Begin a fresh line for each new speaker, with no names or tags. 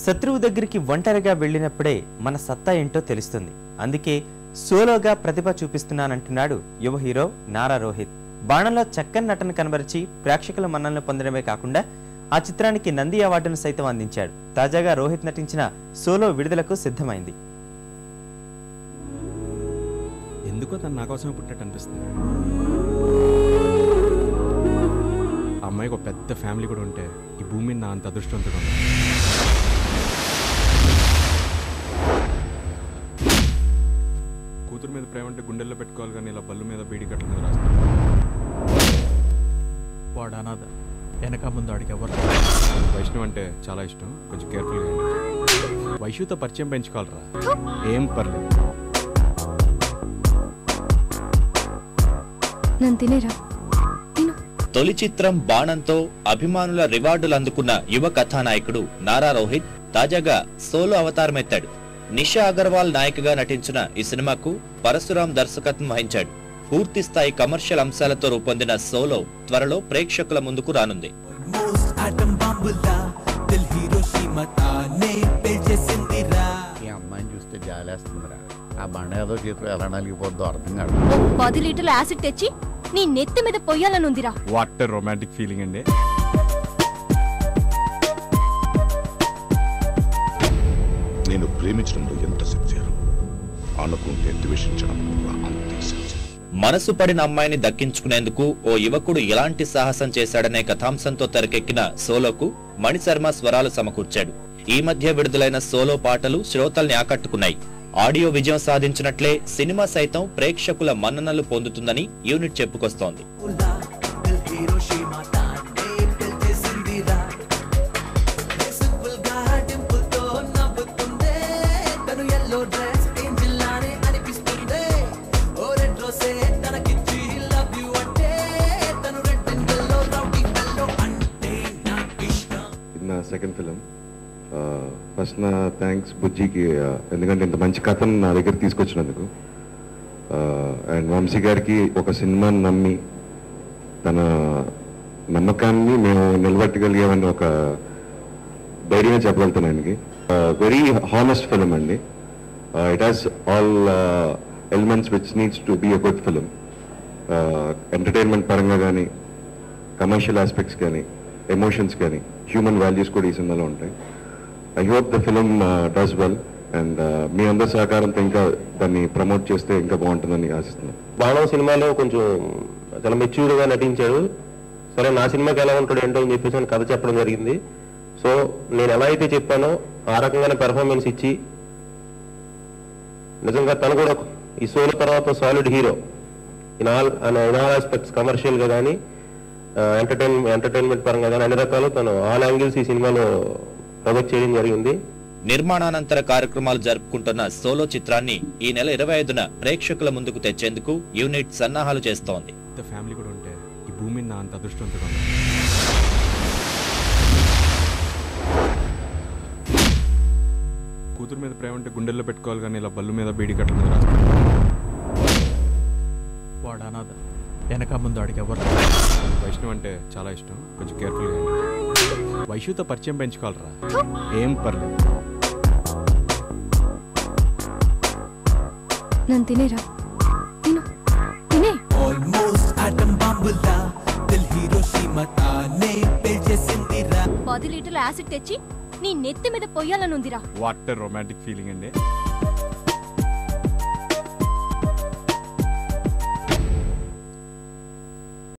శత్రువు దగ్గరికి ఒంటరిగా వెళ్ళినప్పుడే మన సత్తా ఏంటో తెలుస్తుంది. అందుకే సోలోగా ప్రతిభ చూపిస్తున్నానంటున్నాడు యువ హీరో నారా రోహిత్. బాణంలో చక్కని నటన కనబరిచి ప్రేక్షకుల మన్ననలు పొందడమే కాకుండా ఆ చిత్రానికి నంది అవార్డును సైతం అందించాడు. తాజాగా రోహిత్ నటించిన సోలో విడుదలకు సిద్ధమైంది.
ఎందుకో తను నా కోసమే పుట్టినట్టు అనిపిస్తుంది. ఆ అమ్మాయికి ఒక పెద్ద ఫ్యామిలీ కూడా ఉంటే ఈ భూమి మీద నా అంత అదృష్టవంతుడు. కూతురు మీద ప్రేమ అంటే గుండెల్లో పెట్టుకోవాలి, కానీ ఇలా బల్లు మీద బీడి కట్టల మీద రాస్తాడు.
వాడు అనాథ, వెనక ముందు ఆడికి ఎవరు.
వైష్ణవ్ అంటే చాలా ఇష్టం, కొంచెం కేర్ఫుల్గా ఉండండి. వైష్ణవ్తో పరిచయం పెంచుకోవాలరా, ఏం పర్లేదు.
తొలి చిత్రం బాణంతో అభిమానుల రివార్డులు అందుకున్న యువ కథానాయకుడు నారా రోహిత్ తాజాగా సోలో అవతారమెత్తాడు. నిషా అగర్వాల్ నాయికగా నటించిన ఈ సినిమాకు పరశురాం దర్శకత్వం వహించాడు. పూర్తి స్థాయి కమర్షియల్ అంశాలతో రూపొందిన సోలో త్వరలో ప్రేక్షకుల ముందుకు రానుంది.
ఈ అమ్మాయిని చూస్తే జాలేస్తుందిరా. ఆ బండ ఏదో చేతిలో ఎలా నలిగిపోద్దో అర్థం కాదు.
10 లీటర్ల యాసిడ్ తెచ్చి నీ నెత్తి మీద పొయ్యాలనుందిరా.
వాట్ రొమాంటిక్ ఫీలింగ్ అండి.
నేను ప్రేమించడంలో ఎంత సిన్సియర్, అనుకుంటే ద్వేషించడం అంతే సిన్సియర్.
మనసు పడిన అమ్మాయిని దక్కించుకునేందుకు ఓ యువకుడు ఎలాంటి సాహసం చేశాడనే కథాంశంతో తెరకెక్కిన సోలోకు మణిశర్మ స్వరాలు సమకూర్చాడు. ఈ మధ్య విడుదలైన సోలో పాటలు శ్రోతల్ని ఆకట్టుకున్నాయి. ఆడియో విజయం సాధించినట్లే సినిమా సైతం ప్రేక్షకుల మన్ననలు పొందుతుందని యూనిట్ చెప్పుకొస్తోంది.
నా సెకండ్ ఫిలిం. ఫస్ట్ నా థ్యాంక్స్ బుజ్జికి, ఎందుకంటే ఇంత మంచి కథను నా దగ్గర తీసుకొచ్చినందుకు. అండ్ వంశీ గారికి ఒక సినిమాని నమ్మి తన నమ్మకాన్ని మేము నిలబెట్టగలిగామని ఒక ధైర్యంగా చెప్పగలుగుతాను ఆయనకి. వెరీ హానెస్ట్ ఫిలిం అండి. It has all elements which needs to be a good film. Entertainment పరంగా కానీ, కమర్షియల్ ఆస్పెక్ట్స్ కానీ, ఎమోషన్స్ కానీ, హ్యూమన్ వాల్యూస్ కూడా ఈ సినిమాలో ఉంటాయి. I hope the film does well and మీ అందరి సహకారంతో ఇంకా దాన్ని ప్రమోట్ చేస్తే ఇంకా బాగుంటుందని ఆశిస్తున్నాను.
బాణం సినిమాలో కొంచెం చాలా మెచ్యూర్గా నటించాడు. సరే, నా సినిమాకి ఎలా ఉంటాడు ఏంటో అని చెప్పేసి కథ చెప్పడం జరిగింది. సో నేను ఎలా అయితే చెప్పానో ఆ రకంగానే పెర్ఫార్మెన్స్ ఇచ్చి, నిజంగా తను కూడా ఈ సోలో తర్వాత solid hero in all aspects, కమర్షియల్గా కానీ, ఎంటర్టైన్మెంట్ పరంగా కానీ అన్ని రకాలు తను ఆల్ యాంగిల్స్ ఈ సినిమాలో ప్రొజెక్ట్ చేయడం జరిగింది.
నిర్మాణానంతర కార్యక్రమాలు జరుపుకుంటున్న సోలో చిత్రాన్ని ఈ నెల 25న ప్రేక్షకుల ముందుకు తెచ్చేందుకు యూనిట్ సన్నాహాలు చేస్తోంది.
ఫ్యామిలీ కూడా ఉంటే ఈ భూమి మీద నా అంత అదృష్టవంతుడు. కూతురు మీద ప్రేమ అంటే గుండెల్లో పెట్టుకోవాలి, కానీ ఇలా బల్లు మీద బీడి కట్టల మీద రాస్తాడు.
వాడు అనాథ, వెనక ముందు ఆడికి ఎవరు.
వైష్ణవ్ అంటే చాలా ఇష్టం, కొంచెం కేర్ఫుల్గా ఉండండి. వైష్ణవ్తో పరిచయం పెంచుకోవాలరా, ఏం పర్లేదు.
నన్ను తినేరా, తినే.
ఆల్మోస్ట్ ఆటం బాంబులా దిల్ హిరోషిమా తానే పేల్చేసిందిరా.
10 లీటర్ల యాసిడ్ తెచ్చి నీ నెత్తి మీద పొయ్యాలనుందిరా.
వాట్ రొమాంటిక్ ఫీలింగ్ అండి.